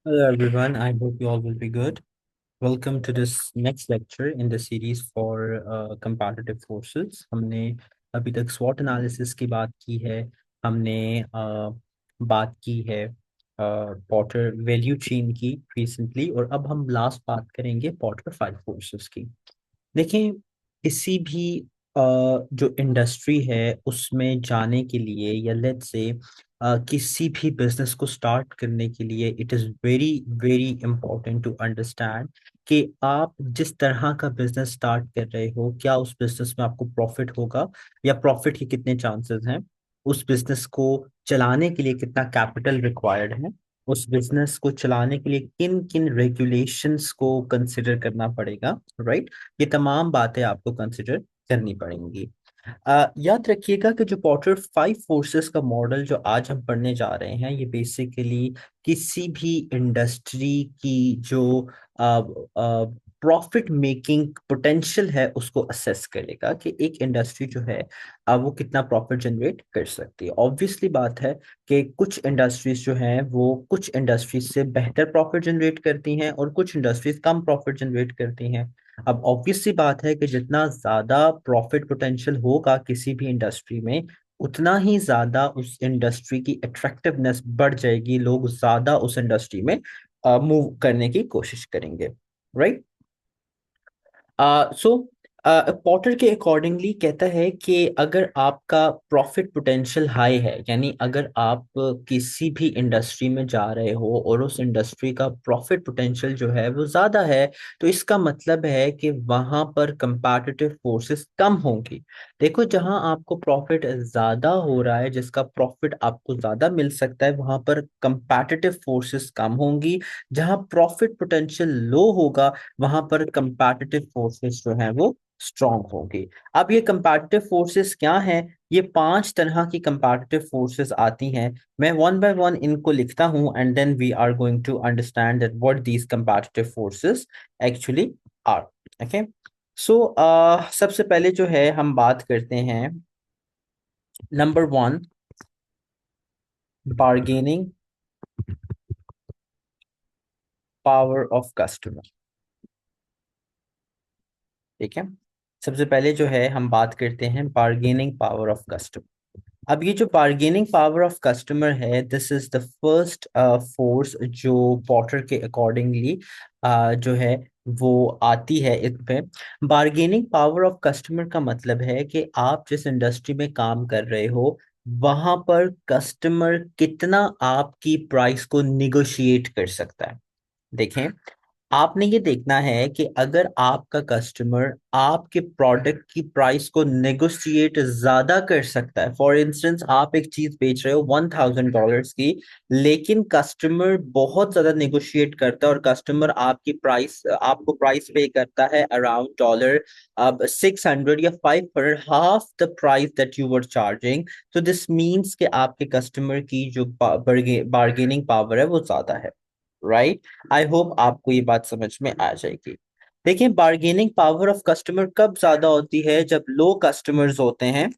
Hello everyone, I hope you all will be good. Welcome to this next lecture in the series for comparative forces. हमने अभी तक SWOT analysis की बात की है, हमने बात की है पॉटर वैल्यू चेन की रिसेंटली, और अब हम लास्ट बात करेंगे पॉटर फाइव फोर्सेस की। देखिए, किसी भी जो इंडस्ट्री है उसमें जाने के लिए, या लेट्स से किसी भी बिजनेस को स्टार्ट करने के लिए, it is very very important to understand कि आप जिस तरह का बिजनेस स्टार्ट कर रहे हो, क्या उस बिजनेस में आपको प्रॉफिट होगा, या प्रॉफिट के कितने चांसेस हैं, उस बिजनेस को चलाने के लिए कितना कैपिटल रिक्वायर्ड है, उस बिजनेस को चलाने के लिए किन किन रेगुलेशंस को कंसिडर करना पड़ेगा, राइट। ये तमाम बातें आपको कंसिडर करनी पड़ेंगी। याद रखिएगा कि जो पॉटर फाइव फोर्सेस का मॉडल जो आज हम पढ़ने जा रहे हैं, ये बेसिकली किसी भी इंडस्ट्री की जो प्रॉफिट मेकिंग पोटेंशियल है उसको असेस करेगा कि एक इंडस्ट्री जो है वो कितना प्रॉफिट जनरेट कर सकती है। ऑब्वियसली बात है कि कुछ इंडस्ट्रीज जो हैं वो कुछ इंडस्ट्रीज से बेहतर प्रॉफिट जनरेट करती हैं, और कुछ इंडस्ट्रीज कम प्रॉफिट जनरेट करती हैं। अब ऑब्वियस सी बात है कि जितना ज्यादा प्रॉफिट पोटेंशियल होगा किसी भी इंडस्ट्री में, उतना ही ज्यादा उस इंडस्ट्री की अट्रैक्टिवनेस बढ़ जाएगी, लोग ज्यादा उस इंडस्ट्री में मूव करने की कोशिश करेंगे, राइट। सो पॉटर के अकॉर्डिंगली कहता है कि अगर आपका प्रॉफिट पोटेंशियल हाई है, यानी अगर आप किसी भी इंडस्ट्री में जा रहे हो और उस इंडस्ट्री का प्रॉफिट पोटेंशियल जो है वो ज्यादा है, तो इसका मतलब है कि वहां पर कंपैटिटिव फोर्सेस कम होंगी। देखो, जहां आपको प्रॉफिट ज्यादा हो रहा है, जिसका प्रॉफिट आपको ज्यादा मिल सकता है, वहां पर कंपैटिटिव फोर्सेस कम होंगी। जहां प्रॉफिट पोटेंशियल लो होगा, वहां पर कंपैटिटिव फोर्सेस जो हैं वो स्ट्रांग होंगी। अब ये कंपैटिटिव फोर्सेस क्या हैं? ये पांच तरह की कंपैटिटिव फोर्सेस आती हैं। मैं वन बाय वन इनको लिखता हूं, and then we are going to understand that what these competitive forces actually are. Okay. So सबसे पहले जो है हम बात करते हैं, number one, bargaining power of customer. ठीक है। सबसे पहले जो है हम बात करते हैं बार्गेनिंग पावर ऑफ कस्टमर। अब ये जो बार्गेनिंग पावर ऑफ कस्टमर है, this is the first force जो पॉटर के अकॉर्डिंगली जो है वो आती है इन पे। बार्गेनिंग पावर ऑफ कस्टमर का मतलब है कि आप जिस इंडस्ट्री में काम कर रहे हो, वहां पर कस्टमर कितना आपकी प्राइस को निगोशिएट कर सकता है। देखें, आपने ये देखना है कि अगर आपका कस्टमर आपके प्रोडक्ट की प्राइस को नेगोशिएट ज्यादा कर सकता है, फॉर इंस्टेंस आप एक चीज बेच रहे हो $1000 की, लेकिन कस्टमर बहुत ज्यादा नेगोशिएट करता है, और कस्टमर आपकी प्राइस आपको प्राइस पे करता है अराउंड डॉलर अब 600 या 500, half the price that you were charging. तो दिस मीन्स कि आपके कस्टमर की जो बार्गेनिंग पावर है वो ज्यादा है, राइट। आई होप आपको ये बात समझ में आ जाएगी। देखिए, बार्गेनिंग पावर ऑफ कस्टमर कब ज्यादा होती है? जब लो कस्टमर्स होते हैं।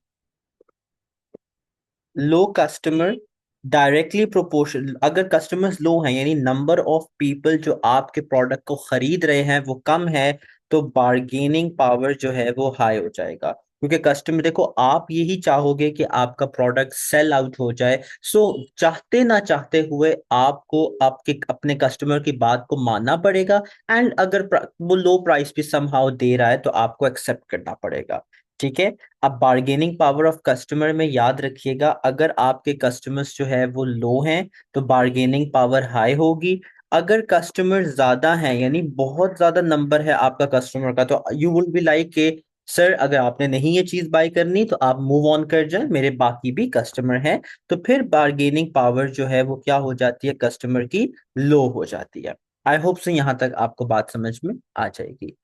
लो कस्टमर डायरेक्टली प्रोपोर्शन, अगर कस्टमर्स लो हैं, यानी नंबर ऑफ पीपल जो आपके प्रोडक्ट को खरीद रहे हैं वो कम है, तो बार्गेनिंग पावर जो है वो हाई हो जाएगा। क्योंकि कस्टमर, देखो, आप यही चाहोगे कि आपका प्रोडक्ट सेल आउट हो जाए। सो चाहते ना चाहते हुए आपको आपके अपने कस्टमर की बात को मानना पड़ेगा, एंड अगर वो लो प्राइस भी समहाउ दे रहा है तो आपको एक्सेप्ट करना पड़ेगा। ठीक है। अब बार्गेनिंग पावर ऑफ कस्टमर में याद रखिएगा, अगर आपके कस्टमर्स जो है वो लो हैं तो बार्गेनिंग पावर हाई होगी। अगर कस्टमर ज्यादा हैं, यानी बहुत ज्यादा नंबर है आपका कस्टमर का, तो यू विल बी लाइक के सर, अगर आपने नहीं ये चीज बाय करनी तो आप मूव ऑन कर जाएं, मेरे बाकी भी कस्टमर हैं। तो फिर बार्गेनिंग पावर जो है वो क्या हो जाती है? कस्टमर की लो हो जाती है। आई होप से यहां तक आपको बात समझ में आ जाएगी।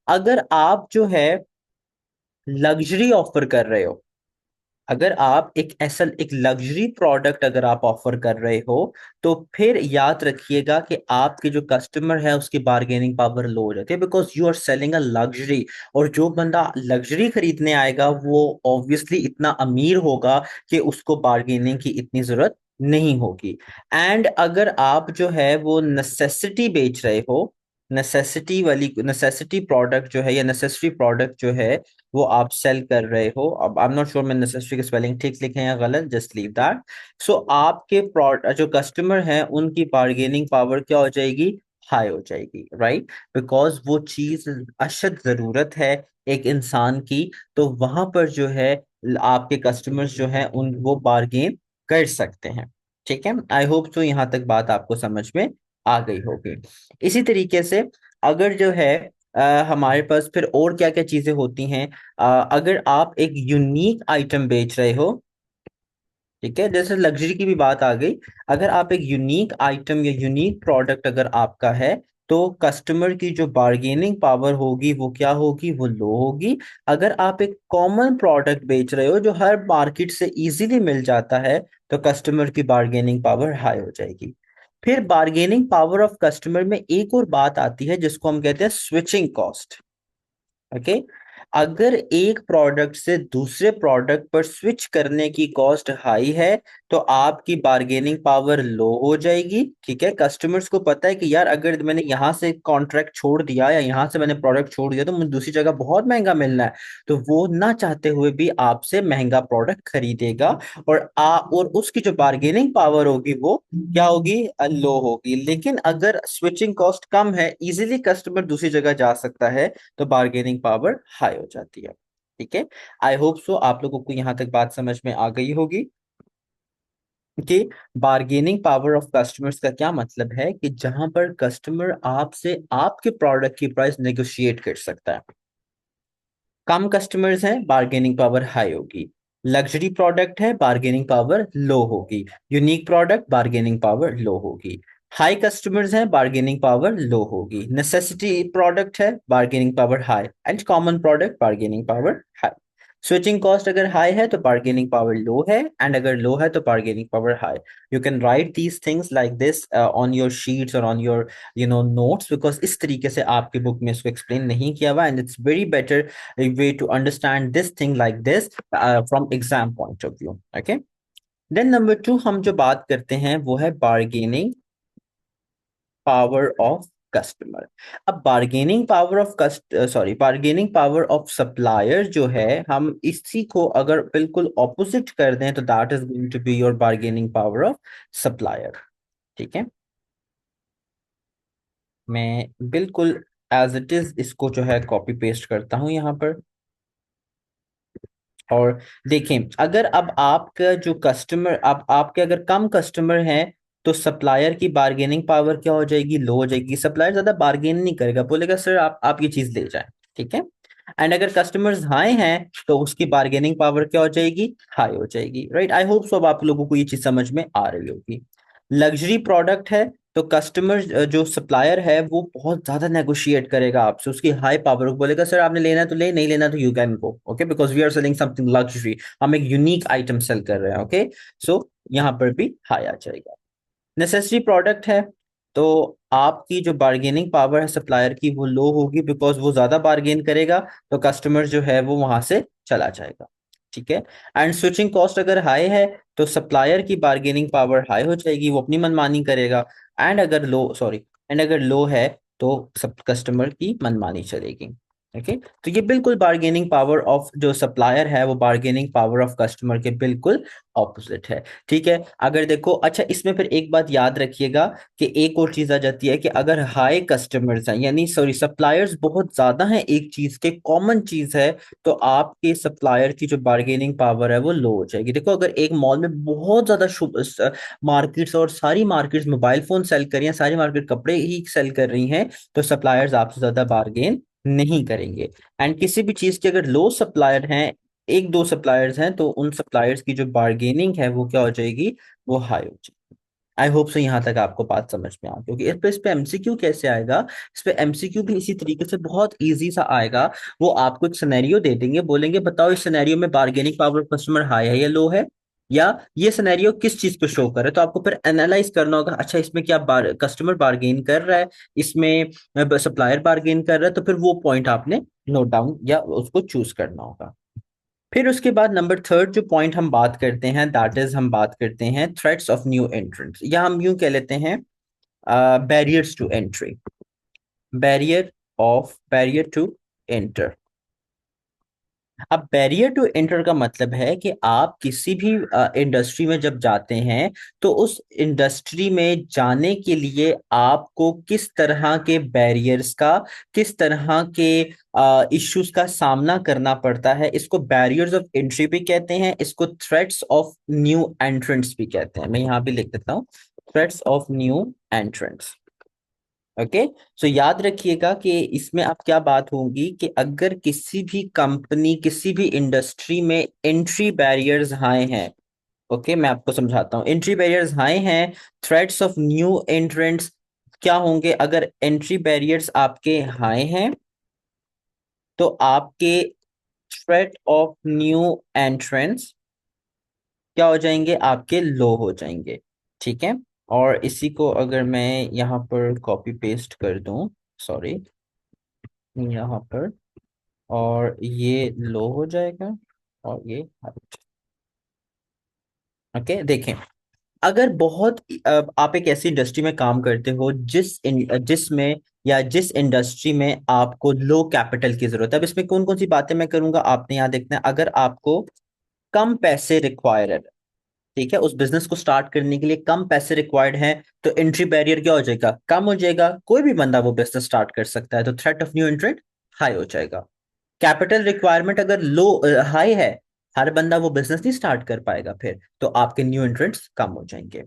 अगर आप जो है लग्जरी ऑफर कर रहे हो, अगर आप एक ऐसा एक लग्जरी प्रोडक्ट अगर आप ऑफर कर रहे हो, तो फिर याद रखिएगा कि आपके जो कस्टमर है उसकी बार्गेनिंग पावर लो हो जाती है, because you are selling a luxury. और जो बंदा लग्जरी खरीदने आएगा वो ऑब्वियसली इतना अमीर होगा कि उसको बार्गेनिंग की इतनी जरूरत नहीं होगी। एंड अगर आप जो है वो नेसेसिटी बेच रहे हो, नेसेसिटी प्रोडक्ट जो है या नेसेसरी प्रोडक्ट जो है वो आप सेल कर रहे हो, अब आई एम नॉट श्योर मैं नेसेसरी की स्पेलिंग ठीक लिखे हैं या गलत, जस्ट लीव दैट। सो आपके प्रोडक्ट जो कस्टमर हैं उनकी बार्गेनिंग पावर क्या हो जाएगी, हाई हो जाएगी, राइट। बिकॉज वो चीज अशद जरूरत है एक इंसान की, तो वहां पर जो है आपके कस्टमर्स जो हैं उन वो बार्गेन कर सकते हैं। ठीक है, आई होप तो यहाँ तक बात आपको समझ में आ गई होगी। इसी तरीके से अगर जो है हमारे पास फिर और क्या क्या चीजें होती हैं, अगर आप एक यूनिक आइटम बेच रहे हो, ठीक है, जैसे लग्जरी की भी बात आ गई, अगर आप एक यूनिक आइटम या यूनिक प्रोडक्ट अगर आपका है, तो कस्टमर की जो बार्गेनिंग पावर होगी वो क्या होगी, वो लो होगी। अगर आप एक कॉमन प्रोडक्ट बेच रहे हो जो हर मार्केट से इजीली मिल जाता है, तो कस्टमर की बार्गेनिंग पावर हाई हो जाएगी। फिर बार्गेनिंग पावर ऑफ कस्टमर में एक और बात आती है जिसको हम कहते हैं स्विचिंग कॉस्ट। ओके, अगर एक प्रोडक्ट से दूसरे प्रोडक्ट पर स्विच करने की कॉस्ट हाई है, तो आपकी बार्गेनिंग पावर लो हो जाएगी। ठीक है, कस्टमर्स को पता है कि यार अगर मैंने यहाँ से कॉन्ट्रैक्ट छोड़ दिया या यहाँ से मैंने प्रोडक्ट छोड़ दिया तो मुझे दूसरी जगह बहुत महंगा मिलना है, तो वो ना चाहते हुए भी आपसे महंगा प्रोडक्ट खरीदेगा। और उसकी जो बार्गेनिंग पावर होगी वो क्या होगी, लो होगी। लेकिन अगर स्विचिंग कॉस्ट कम है, इजीली कस्टमर दूसरी जगह जा सकता है, तो बार्गेनिंग पावर हाई हो जाती है। ठीक है, आई होप सो आप लोगों को यहां तक बात समझ में आ गई होगी कि बार्गेनिंग पावर ऑफ कस्टमर्स का क्या मतलब है, कि जहां पर कस्टमर आपसे आपके प्रोडक्ट की प्राइस नेगोशिएट कर सकता है। कम कस्टमर्स हैं, बार्गेनिंग पावर हाई होगी। लग्जरी प्रोडक्ट है, बार्गेनिंग पावर लो होगी। यूनिक प्रोडक्ट, बार्गेनिंग पावर लो होगी। हाई कस्टमर्स हैं, बार्गेनिंग पावर लो होगी। नेसेसिटी प्रोडक्ट है, bargaining power high. And common product, bargaining power high. Switching cost अगर हाई है तो बार्गेनिंग पावर लो है, एंड अगर लो है तो bargaining power high. You can write these things like this on your sheets और ऑन योर नोट्स, बिकॉज इस तरीके से आपकी बुक में इसको एक्सप्लेन नहीं किया हुआ, and it's very better way to understand this thing like this from exam point of view. Okay, then number two हम जो बात करते हैं वो है bargaining power of कस्टमर। अब bargaining power of bargaining power of supplier जो है, हम इसी को अगर बिल्कुल ऑपोजिट कर दें तो that is going to be your bargaining power of supplier. ठीक है, मैं बिल्कुल एज इट इज इसको जो है कॉपी पेस्ट करता हूं यहां पर। और देखें, अगर अब आपका जो कस्टमर, अब आपके अगर कम कस्टमर हैं, तो सप्लायर की बार्गेनिंग पावर क्या हो जाएगी, लो हो जाएगी। सप्लायर ज्यादा बार्गेन नहीं करेगा, बोलेगा सर आप ये चीज ले जाएं। ठीक है, एंड अगर कस्टमर्स हाई हैं तो उसकी बार्गेनिंग पावर क्या हो जाएगी, हाई हो जाएगी, राइट। आई होप सो अब आप लोगों को ये चीज समझ में आ रही होगी। लग्जरी प्रोडक्ट है, तो कस्टमर जो सप्लायर है वो बहुत ज्यादा नेगोशिएट करेगा आपसे, उसकी हाई पावर बोलेगा सर आपने लेना है तो ले, नहीं लेना तो you can go. Okay, because we are selling something luxury, हम एक यूनिक आइटम सेल कर रहे हैं। ओके, सो यहाँ पर भी हाई आ जाएगा। नेसेसरी प्रोडक्ट है, तो आपकी जो बार्गेनिंग पावर है सप्लायर की वो लो होगी, बिकॉज वो ज्यादा बार्गेन करेगा, तो कस्टमर जो है वो वहां से चला जाएगा। ठीक है, एंड स्विचिंग कॉस्ट अगर हाई है तो सप्लायर की बार्गेनिंग पावर हाई हो जाएगी, वो अपनी मनमानी करेगा। एंड अगर लो है तो सब कस्टमर की मनमानी चलेगी। ओके, तो ये बिल्कुल बार्गेनिंग पावर ऑफ जो सप्लायर है वो बार्गेनिंग पावर ऑफ कस्टमर के बिल्कुल ऑपोजिट है। ठीक है, अगर देखो, अच्छा इसमें फिर एक बात याद रखिएगा कि एक और चीज आ जाती है कि अगर हाई कस्टमर्स हैं, यानी सप्लायर्स बहुत ज्यादा हैं एक चीज के, कॉमन चीज है, तो आपके सप्लायर की जो बार्गेनिंग पावर है वो लो हो जाएगी। देखो, अगर एक मॉल में बहुत ज्यादा मार्केट्स और सारी मार्केट्स मोबाइल फोन सेल कर रही हैं, सारी मार्केट कपड़े ही सेल कर रही हैं, तो सप्लायर्स आपसे ज्यादा बार्गेन नहीं करेंगे। एंड किसी भी चीज के अगर लो सप्लायर हैं, एक दो सप्लायर्स हैं, तो उन सप्लायर्स की जो बार्गेनिंग है वो क्या हो जाएगी, वो हाई हो जाएगी। आई होप सो यहाँ तक आपको बात समझ में आ, क्योंकि इस पे एमसीक्यू कैसे आएगा, इस पे एमसीक्यू भी इसी तरीके से बहुत इजी सा आएगा। वो आपको एक सिनेरियो दे देंगे, बोलेंगे बताओ इस सिनेरियो में bargaining power of customer high है या लो है, या ये सिनेरियो किस चीज पे शो कर रहा है। तो आपको फिर एनालाइज करना होगा, अच्छा इसमें क्या कस्टमर बार्गेन कर रहा है, इसमें सप्लायर बार्गेन कर रहा है, तो फिर वो पॉइंट आपने नोट डाउन या उसको चूज करना होगा। फिर उसके बाद नंबर थर्ड जो पॉइंट हम बात करते हैं, दैट इज हम बात करते हैं थ्रेट्स ऑफ न्यू एंट्रेंट्स, या हम यूं कह लेते हैं barriers to entry, barrier to enter. अब बैरियर टू एंटर का मतलब है कि आप किसी भी इंडस्ट्री में जब जाते हैं तो उस इंडस्ट्री में जाने के लिए आपको किस तरह के बैरियर्स का, किस तरह के इश्यूज का सामना करना पड़ता है, इसको बैरियर्स ऑफ एंट्री भी कहते हैं, इसको थ्रेट्स ऑफ न्यू एंट्रेंट्स भी कहते हैं। मैं यहाँ भी लिख देता हूँ, threats of new entrants. Okay, so याद रखिएगा कि इसमें अब क्या बात होगी कि अगर किसी भी कंपनी, किसी भी इंडस्ट्री में एंट्री बैरियर्स हाई हैं, ओके मैं आपको समझाता हूँ, एंट्री बैरियर्स हाई हैं, थ्रेट्स ऑफ न्यू एंट्रेंट्स क्या होंगे? अगर एंट्री बैरियर्स आपके हाई हैं तो आपके थ्रेट ऑफ न्यू एंट्रेंट्स क्या हो जाएंगे? आपके लो हो जाएंगे। ठीक है, और इसी को अगर मैं यहाँ पर कॉपी पेस्ट कर दूं, सॉरी, यहाँ पर, और ये लो हो जाएगा और ये हाइट। ओके देखें, अगर बहुत आप एक ऐसी इंडस्ट्री में काम करते हो जिसमें या जिस इंडस्ट्री में आपको लो कैपिटल की जरूरत है, अब इसमें कौन कौन सी बातें मैं करूंगा आपने यहाँ देखना है। अगर आपको कम पैसे रिक्वायर्ड है, ठीक है, उस बिजनेस को स्टार्ट करने के लिए कम पैसे रिक्वायर्ड हैं, तो एंट्री बैरियर क्या हो जाएगा? कम हो जाएगा, कोई भी बंदा वो बिजनेस स्टार्ट कर सकता है, तो थ्रेट ऑफ न्यू एंट्रेंट हाई हो जाएगा। कैपिटल रिक्वायरमेंट अगर लो हाई है, हर बंदा वो बिजनेस नहीं स्टार्ट कर पाएगा, फिर तो आपके न्यू एंट्रेंट्स कम हो जाएंगे।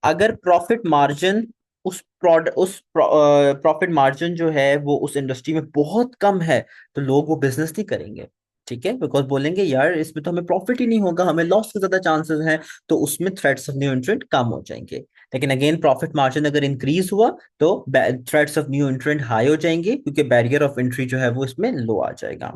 अगर प्रॉफिट मार्जिन उस प्रॉफिट मार्जिन जो है वो उस इंडस्ट्री में बहुत कम है, तो लोग वो बिजनेस नहीं करेंगे। ठीक है, बिकॉज बोलेंगे यार इसमें तो हमें प्रॉफिट ही नहीं होगा, हमें लॉस के ज्यादा चांसेस हैं, तो उसमें थ्रेट्स ऑफ न्यू एंट्रेंट कम हो जाएंगे। लेकिन अगेन प्रॉफिट मार्जिन अगर इंक्रीज हुआ तो थ्रेट्स ऑफ न्यू एंट्रेंट हाई हो जाएंगे, क्योंकि बैरियर ऑफ एंट्री जो है वो इसमें लो आ जाएगा।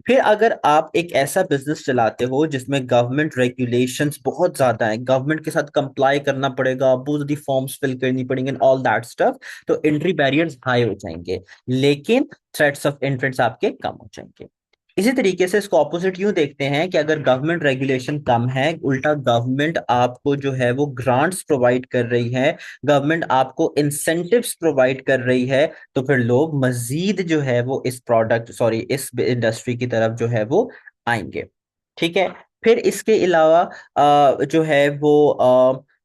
फिर अगर आप एक ऐसा बिजनेस चलाते हो जिसमें गवर्नमेंट रेगुलेशंस बहुत ज्यादा है, गवर्नमेंट के साथ कंप्लाई करना पड़ेगा, बहुत सारी फॉर्म्स फिल करनी पड़ेंगे, ऑल दैट स्टफ, तो एंट्री बैरियर्स हाई हो जाएंगे, लेकिन थ्रेट्स ऑफ एंट्रेंस आपके कम हो जाएंगे। इसी तरीके से इसको ऑपोजिट यूं देखते हैं कि अगर गवर्नमेंट रेगुलेशन कम है, उल्टा गवर्नमेंट आपको जो है वो ग्रांट्स प्रोवाइड कर रही है, गवर्नमेंट आपको इंसेंटिव्स प्रोवाइड कर रही है, तो फिर लोग मजीद जो है वो इस प्रोडक्ट, सॉरी, इस इंडस्ट्री की तरफ जो है वो आएंगे। ठीक है, फिर इसके अलावा जो है वो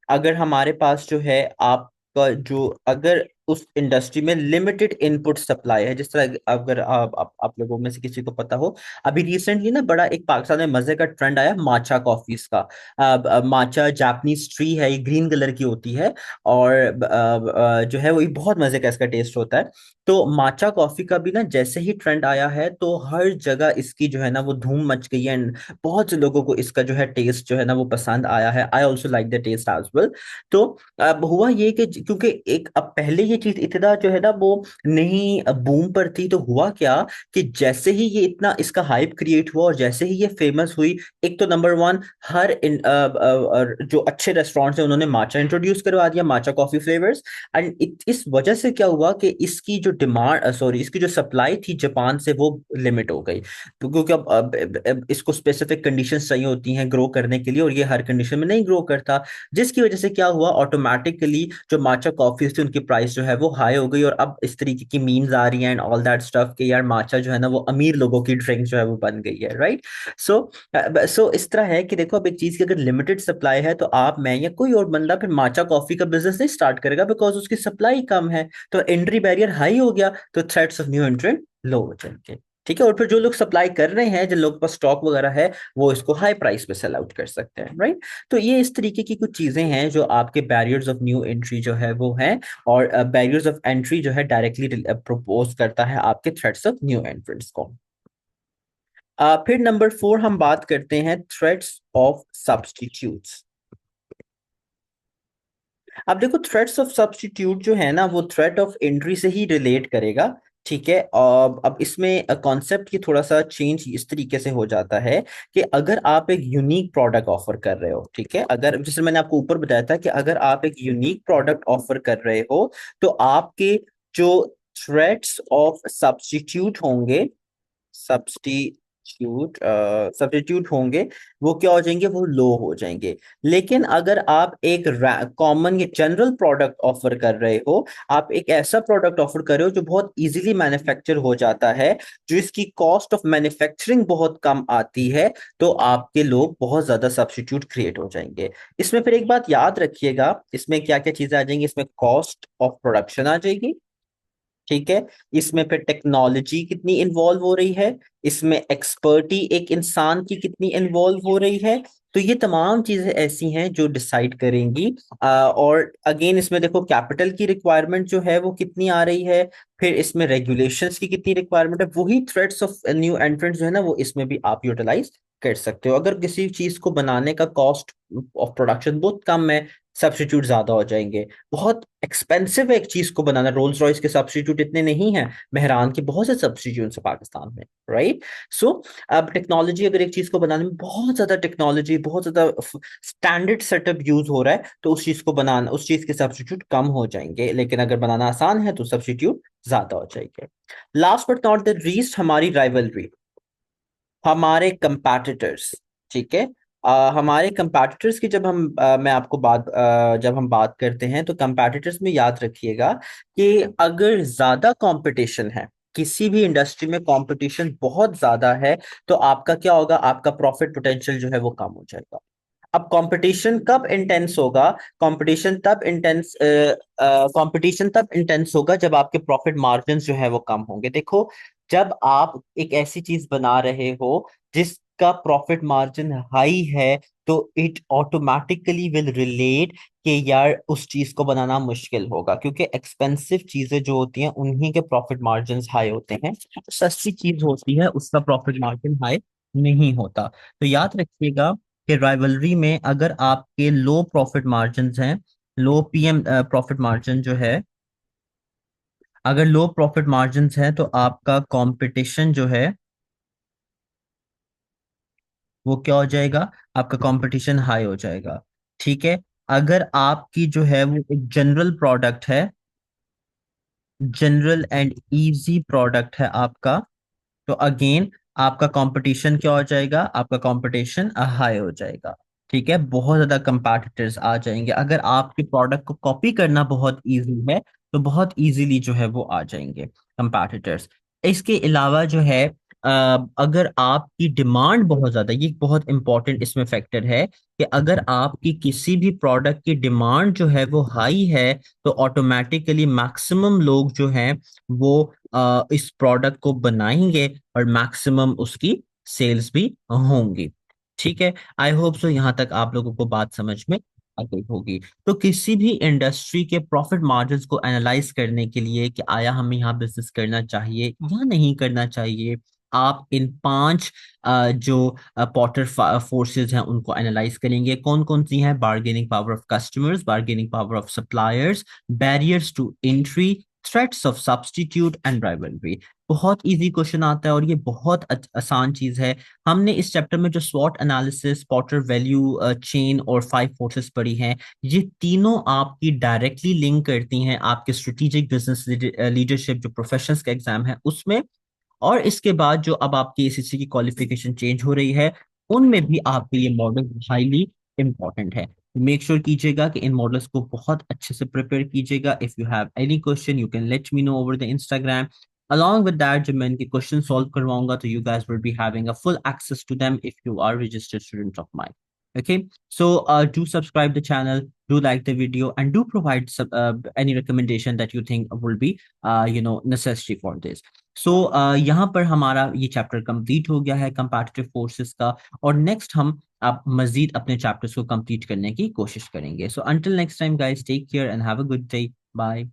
अगर हमारे पास जो है आपका जो, अगर उस इंडस्ट्री में लिमिटेड इनपुट सप्लाई है, जिस तरह अगर आप लोगों में से किसी को पता हो, अभी रिसेंटली ना बड़ा एक पाकिस्तान में मजे का ट्रेंड आया माचा कॉफीज का। माचा जापानीज ट्री है, ये ग्रीन कलर की होती है, और जो है वो ये बहुत मजे का इसका टेस्ट होता है। तो माचा कॉफी का भी ना जैसे ही ट्रेंड आया है तो हर जगह इसकी जो है ना वो धूम मच गई है, एंड बहुत से लोगों को इसका जो है टेस्ट जो है ना वो पसंद आया है। I also like the taste as well. तो अब हुआ ये कि क्योंकि एक अब पहले ये चीज इतना जो है ना वो नहीं बूम पर थी, तो हुआ क्या कि जैसे ही ये इतना इसका हाइप क्रिएट हुआ और जैसे ही ये फेमस हुई, एक तो नंबर वन, जो अच्छे रेस्टोरेंट्स हैं उन्होंने माचा इंट्रोड्यूस करवा दिया, माचा कॉफी फ्लेवर्स। एंड इस वजह से क्या हुआ कि इसकी जो डिमांड, सॉरी, इसकी जो सप्लाई थी जापान से वो लिमिट हो गई, तो क्योंकि अब इसको स्पेसिफिक कंडीशंस चाहिए होती हैं ग्रो करने के लिए, और ये हर कंडीशन में नहीं ग्रो करता, जिसकी वजह से क्या हुआ, ऑटोमेटिकली जो माचा कॉफी थी उनकी प्राइस जो है वो हाई हो गई, और अब इस तरीके की मीम्स आ रही हैं एंड ऑल दैट स्टफ कि यार माचा जो है ना वो अमीर लोगों की ड्रिंक जो है वो बन गई है, राइट? सो इस तरह है कि देखो, अब एक चीज की अगर लिमिटेड सप्लाई है तो आप, मैं या कोई और बंदा फिर माचा कॉफी का बिजनेस नहीं स्टार्ट करेगा, बिकॉज उसकी सप्लाई कम है, तो एंट्री बैरियर हाई हो गया, तो थ्रेट्स ऑफ न्यू एंट्रेंट लो हो जाएंगे। ठीक है, और फिर जो लोग सप्लाई कर रहे हैं, जिन लोगों के पास स्टॉक वगैरह है, वो इसको हाई प्राइस पे सेल आउट कर सकते हैं, राइट? तो ये इस तरीके की कुछ चीजें हैं जो आपके बैरियर्स ऑफ न्यू एंट्री जो है वो हैं, और बैरियर्स ऑफ एंट्री जो है डायरेक्टली प्रपोज करता है आपके थ्रेट्स ऑफ न्यू एंट्रेंट्स को। फिर नंबर फोर हम बात करते हैं थ्रेट्स ऑफ सब्स्टिट्यूट्स। अब देखो, थ्रेट्स ऑफ सब्स्टिट्यूट जो है ना वो थ्रेट ऑफ एंट्री से ही रिलेट करेगा। ठीक है, अब इसमें कॉन्सेप्ट की थोड़ा सा चेंज इस तरीके से हो जाता है कि अगर आप एक यूनिक प्रोडक्ट ऑफर कर रहे हो, ठीक है, अगर जैसे मैंने आपको ऊपर बताया था कि अगर आप एक यूनिक प्रोडक्ट ऑफर कर रहे हो, तो आपके जो थ्रेट्स ऑफ सब्स्टिट्यूट होंगे, सब्स्टिट्यूट सब्स्टिट्यूट होंगे, वो क्या हो जाएंगे, वो लो हो जाएंगे। लेकिन अगर आप एक कॉमन या जनरल प्रोडक्ट ऑफर कर रहे हो, आप एक ऐसा प्रोडक्ट ऑफर कर रहे हो जो बहुत इजीली मैन्युफैक्चर हो जाता है, जो इसकी कॉस्ट ऑफ मैन्युफैक्चरिंग बहुत कम आती है, तो आपके लोग बहुत ज्यादा सब्स्टिट्यूट क्रिएट हो जाएंगे। इसमें फिर एक बात याद रखिएगा, इसमें क्या क्या चीजें आ जाएंगी, इसमें कॉस्ट ऑफ प्रोडक्शन आ जाएगी, ठीक है। इसमें फिर टेक्नोलॉजी कितनी इन्वॉल्व हो रही है, इसमें एक्सपर्टी एक इंसान की कितनी इन्वॉल्व हो रही है। तो ये तमाम चीजें ऐसी हैं जो डिसाइड करेंगी। और अगेन इसमें देखो कैपिटल की रिक्वायरमेंट जो है वो कितनी आ रही है, फिर इसमें रेगुलेशंस की कितनी रिक्वायरमेंट है, वही थ्रेट्स ऑफ न्यू एंट्रेंट जो है ना, वो इसमें भी आप यूटिलाइज कर सकते हो। अगर किसी चीज को बनाने का कॉस्ट ऑफ प्रोडक्शन बहुत कम है, सब्स्टिट्यूट ज्यादा हो जाएंगे। बहुत एक्सपेंसिव है एक चीज को बनाना, रोल्स रॉयस के सब्स्टिट्यूट इतने नहीं है, मेहरान के बहुत से सब्स्टिट्यूट है पाकिस्तान में, राइट। सो अब टेक्नोलॉजी, अगर एक चीज को बनाने में बहुत ज्यादा टेक्नोलॉजी, बहुत ज्यादा स्टैंडर्ड सेटअप यूज हो रहा है, तो उस चीज को बनाना, उस चीज के सब्स्टिट्यूट कम हो जाएंगे। लेकिन अगर बनाना आसान है तो सब्स्टिट्यूट ज्यादा हो जाएंगे। Last but not the least, हमारी राइवलरी, हमारे कंपैटिटर्स, ठीक है। हमारे कंपैटिटर्स की जब मैं आपको जब हम बात करते हैं, तो कंपैटिटर्स में याद रखिएगा कि अगर ज्यादा कंपटीशन है, किसी भी इंडस्ट्री में कंपटीशन बहुत ज्यादा है, तो आपका क्या होगा, आपका प्रॉफिट पोटेंशियल जो है वो कम हो जाएगा। अब कंपटीशन कब इंटेंस होगा, कंपटीशन तब इंटेंस होगा जब आपके प्रॉफिट मार्जिन जो है वो कम होंगे। देखो, जब आप एक ऐसी चीज बना रहे हो जिसका प्रॉफिट मार्जिन हाई है, तो इट ऑटोमेटिकली विल रिलेट कि यार उस चीज को बनाना मुश्किल होगा, क्योंकि एक्सपेंसिव चीजें जो होती हैं उन्हीं के प्रॉफिट मार्जिन हाई होते हैं। सस्ती चीज होती है उसका प्रॉफिट मार्जिन हाई नहीं होता। तो याद रखिएगा कि राइवलरी में अगर आपके लो प्रॉफिट मार्जिन हैं, लो पीएम प्रॉफिट मार्जिन जो है, अगर लो प्रॉफिट मार्जिन हैं, तो आपका कंपटीशन जो है वो क्या हो जाएगा, आपका कंपटीशन हाई हो जाएगा, ठीक है। अगर आपकी जो है वो एक जनरल प्रोडक्ट है, जनरल एंड इजी प्रोडक्ट है आपका, तो अगेन आपका कंपटीशन क्या हो जाएगा, आपका कंपटीशन हाई हो जाएगा, ठीक है। बहुत ज्यादा कंपैटिटर्स आ जाएंगे। अगर आपके प्रोडक्ट को कॉपी करना बहुत इजी है, तो बहुत इजीली जो है वो आ जाएंगे कंपैटिटर्स। इसके अलावा जो है, अगर आपकी डिमांड बहुत ज्यादा, ये बहुत इंपॉर्टेंट इसमें फैक्टर है कि अगर आपकी किसी भी प्रोडक्ट की डिमांड जो है वो हाई है, तो ऑटोमेटिकली मैक्सिमम लोग जो हैं वो इस प्रोडक्ट को बनाएंगे और मैक्सिमम उसकी सेल्स भी होंगी, ठीक है। आई होप सो यहाँ तक आप लोगों को बात समझ में आ गई होगी। तो किसी भी इंडस्ट्री के प्रॉफिट मार्जिन्स को एनालाइज करने के लिए कि आया हमें यहाँ बिजनेस करना चाहिए या नहीं करना चाहिए, आप इन 5 जो पॉटर फोर्सेस हैं उनको एनालाइज करेंगे। कौन कौन सी हैं, bargaining power of customers, bargaining power of suppliers, barriers to entry, threats of substitute and rivalry. बहुत इजी क्वेश्चन आता है और ये बहुत आसान चीज है। हमने इस चैप्टर में जो स्वॉट एनालिसिस, पॉटर वैल्यू चेन और 5 फोर्सेस पढ़ी हैं, ये तीनों आपकी डायरेक्टली लिंक करती हैं आपके स्ट्रेटेजिक बिजनेस लीडरशिप जो प्रोफेशंस का एग्जाम है उसमें। और इसके बाद जो अब आपकी एसएससी की क्वालिफिकेशन चेंज हो रही है, उनमें भी आपके ये मॉडल हाईली इंपॉर्टेंट है। मेक श्योर कीजिएगा कि इन मॉडल्स को बहुत अच्छे से प्रिपेयर कीजिएगा। If you have any question you can let me know over the Instagram. along with that, जब मैं इनके क्वेश्चन सॉल्व करवाऊंगा, तो you guys will be having a full access to them if you are registered student of mine. Okay, so do subscribe the channel, do like the video, and do provide any recommendation that you think will be necessary for this. सो यहाँ पर हमारा ये chapter complete हो गया है competitive forces का। और next हम आप मजीद अपने चैप्टर्स को कंप्लीट करने की कोशिश करेंगे। So until next time guys, take care and have a good day, bye.